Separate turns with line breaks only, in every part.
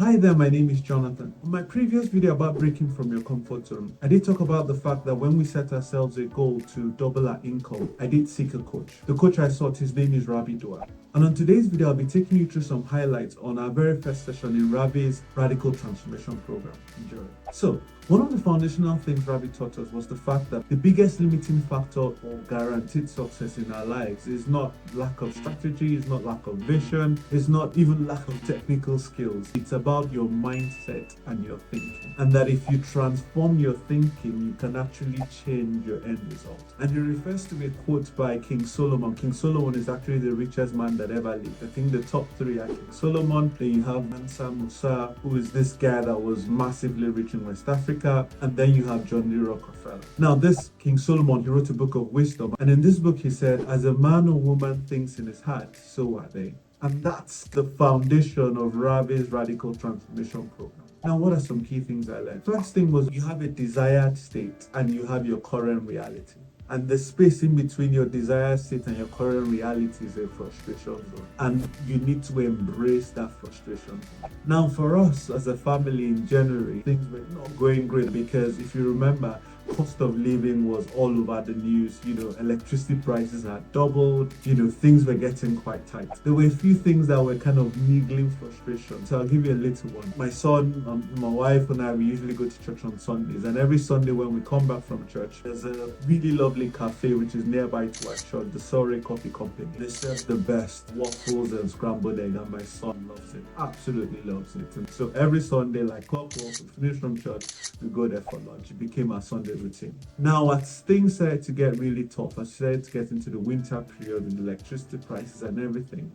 Hi there, my name is Jonathan. On my previous video about breaking from your comfort zone, I did talk about the fact that when we set ourselves a goal to double our income, I did seek a coach. The coach I sought, his name is Ravi Dua. And on today's video, I'll be taking you through some highlights on our very first session in Ravi's Radical Transformation Program. Enjoy. So, one of the foundational things Ravi taught us was the fact that the biggest limiting factor or guaranteed success in our lives is not lack of strategy, it's not lack of vision, it's not even lack of technical skills. It's about your mindset and your thinking. And that if you transform your thinking, you can actually change your end result. And he refers to a quote by King Solomon. King Solomon is actually the richest man that ever lived. I think the top three are King Solomon, then you have Mansa Musa, who is this guy that was massively rich in West Africa, and then you have John D. Rockefeller. Now, this King Solomon, he wrote a book of wisdom, and in this book he said, as a man or woman thinks in his heart, so are they. And that's the foundation of Ravi's Radical Transformation Program. Now, what are some key things I learned? First thing was you have a desired state and you have your current reality. And the space in between your desired state and your current reality is a frustration zone. And you need to embrace that frustration zone. Now, for us as a family in January, things were not going great because if you remember, cost of living was all over the news. Electricity prices had doubled. Things were getting quite tight. There were a few things that were kind of niggling frustration. So I'll give you a little one. My son, my wife and I, we usually go to church on Sundays. And every Sunday when we come back from church, there's a really lovely cafe which is nearby to our church, the Surrey Coffee Company. They serve the best waffles and scrambled egg, and my son loves it. Absolutely loves it. And so every Sunday, like clockwork, we finish from church, we go there for lunch. It became our Sunday routine. Now, as things started to get really tough, as started to get into the winter period with electricity prices and everything,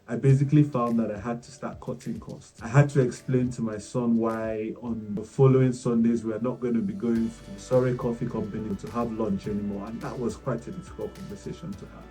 I basically found that I had to start cutting costs. I had to explain to my son why on the following Sundays we are not going to be going to the Surrey Coffee Company to have lunch anymore, and that was quite a difficult conversation to have.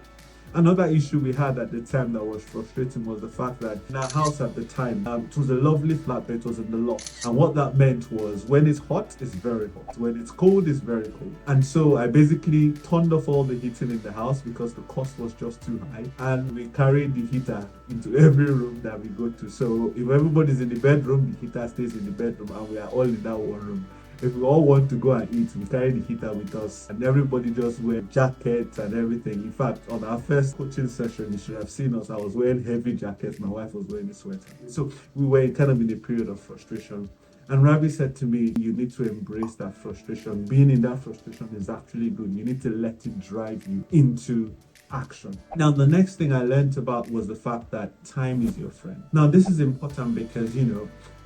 Another issue we had at the time that was frustrating was the fact that in our house at the time, it was a lovely flat, but it was in the loft. And what that meant was when it's hot, it's very hot. When it's cold, it's very cold. And so I basically turned off all the heating in the house because the cost was just too high. And we carried the heater into every room that we go to. So if everybody's in the bedroom, the heater stays in the bedroom and we are all in that one room. If we all want to go and eat, we carry the heater with us and everybody just wear jackets and everything. In fact, on our first coaching session, you should have seen us. I was wearing heavy jackets, my wife was wearing a sweater. So we were kind of in a period of frustration. And Ravi said to me, you need to embrace that frustration. Being in that frustration is actually good. You need to let it drive you into action. Now, the next thing I learned about was the fact that time is your friend. Now, this is important because,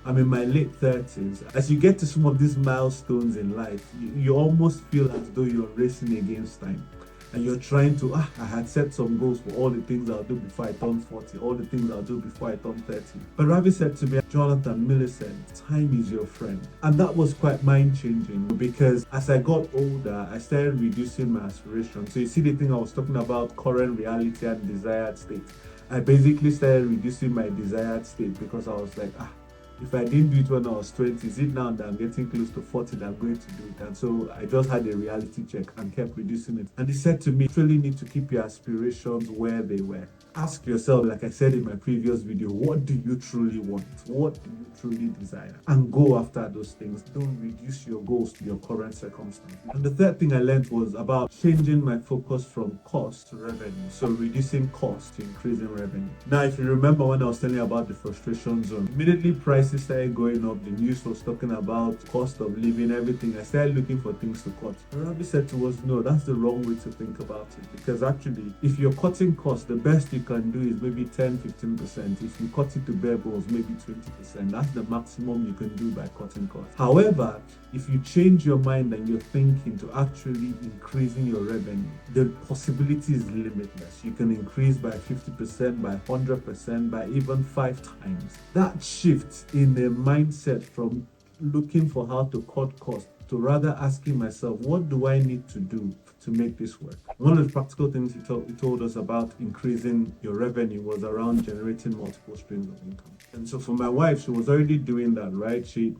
I'm in my late 30s. As you get to some of these milestones in life, you almost feel as though you're racing against time. And you're trying to, I had set some goals for all the things I'll do before I turn 40, all the things I'll do before I turn 30. But Ravi said to me, Jonathan, Millicent, time is your friend. And that was quite mind-changing because as I got older, I started reducing my aspirations. So you see the thing I was talking about, current reality and desired state. I basically started reducing my desired state because I was like, if I didn't do it when I was 20, is it now that I'm getting close to 40 that I'm going to do it? And so I just had a reality check and kept reducing it. And he said to me, you really need to keep your aspirations where they were. Ask yourself, like I said in my previous video, what do you truly want? What do you truly desire? And go after those things. Don't reduce your goals to your current circumstances. And the third thing I learned was about changing my focus from cost to revenue. So reducing cost to increasing revenue. Now, if you remember when I was telling you about the frustration zone, immediately prices started going up. The news was talking about cost of living, everything. I started looking for things to cut. And Ravi said to us, no, that's the wrong way to think about it. Because actually, if you're cutting costs, the best you can do is maybe 10-15%. If you cut it to bare bones, maybe 20%. That's the maximum you can do by cutting costs. However, if you change your mind and your thinking to actually increasing your revenue, the possibility is limitless. You can increase by 50%, by 100%, by even 5 times. That shift in the mindset from looking for how to cut costs to rather asking myself, what do I need to do to make this work? One of the practical things he told us about increasing your revenue was around generating multiple streams of income. And so for my wife, she was already doing that, right? She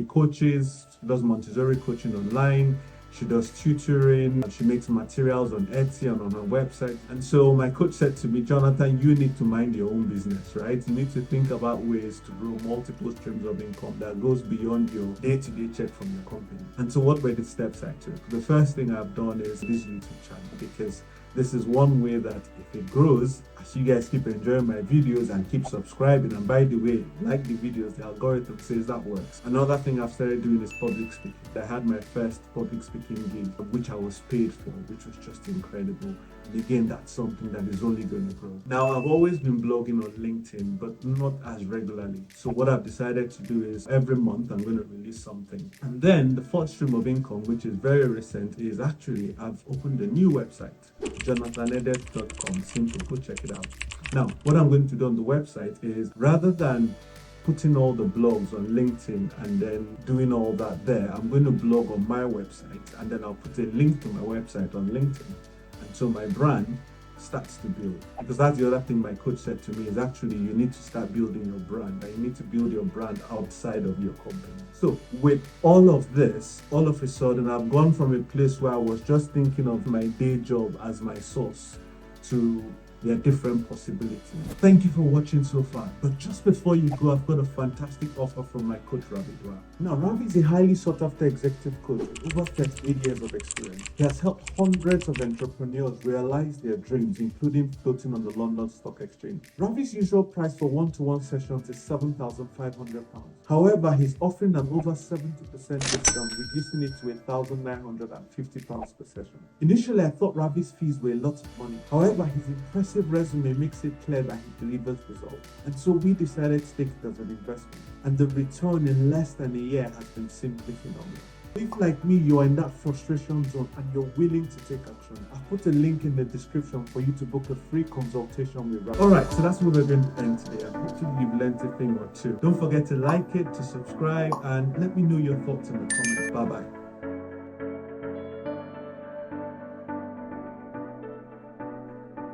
coaches, does Montessori coaching online. She does tutoring, she makes materials on Etsy and on her website. And so my coach said to me, Jonathan, you need to mind your own business, right? You need to think about ways to grow multiple streams of income that goes beyond your day-to-day check from your company. And so what were the steps I took? The first thing I've done is this YouTube channel, because this is one way that if it grows, as you guys keep enjoying my videos and keep subscribing, and by the way, like the videos, the algorithm says that works. Another thing I've started doing is public speaking. I had my first public speaking gig, which I was paid for, which was just incredible. And again, that's something that is only going to grow. Now, I've always been blogging on LinkedIn, but not as regularly. So what I've decided to do is every month I'm going to release something. And then the fourth stream of income, which is very recent, is actually I've opened a new website, jonathanedet.com. Simple, go check it out. Now, what I'm going to do on the website is, rather than putting all the blogs on LinkedIn and then doing all that there, I'm going to blog on my website, and then I'll put a link to my website on LinkedIn. And so my brand starts to build. Because that's the other thing my coach said to me, is actually you need to start building your brand, and you need to build your brand outside of your company. So with all of this, all of a sudden I've gone from a place where I was just thinking of my day job as my source to there are different possibilities. Thank you for watching so far. But just before you go, I've got a fantastic offer from my coach, Ravi Dua. Now, Ravi is a highly sought after executive coach with over 38 years of experience. He has helped hundreds of entrepreneurs realize their dreams, including floating on the London Stock Exchange. Ravi's usual price for one-to-one sessions is £7,500. However, he's offering an over 70% discount, reducing it to £1,950 per session. Initially, I thought Ravi's fees were a lot of money. However, his impressive resume makes it clear that he delivers results. And so we decided to take it as an investment. And the return in less than a year has been simply phenomenal. If, like me, you're in that frustration zone and you're willing to take action, I've put a link in the description for you to book a free consultation with Ravi. Alright, so that's what we're going to end today. I hope you've learned a thing or two. Don't forget to like it, to subscribe, and let me know your thoughts in the comments. Bye bye.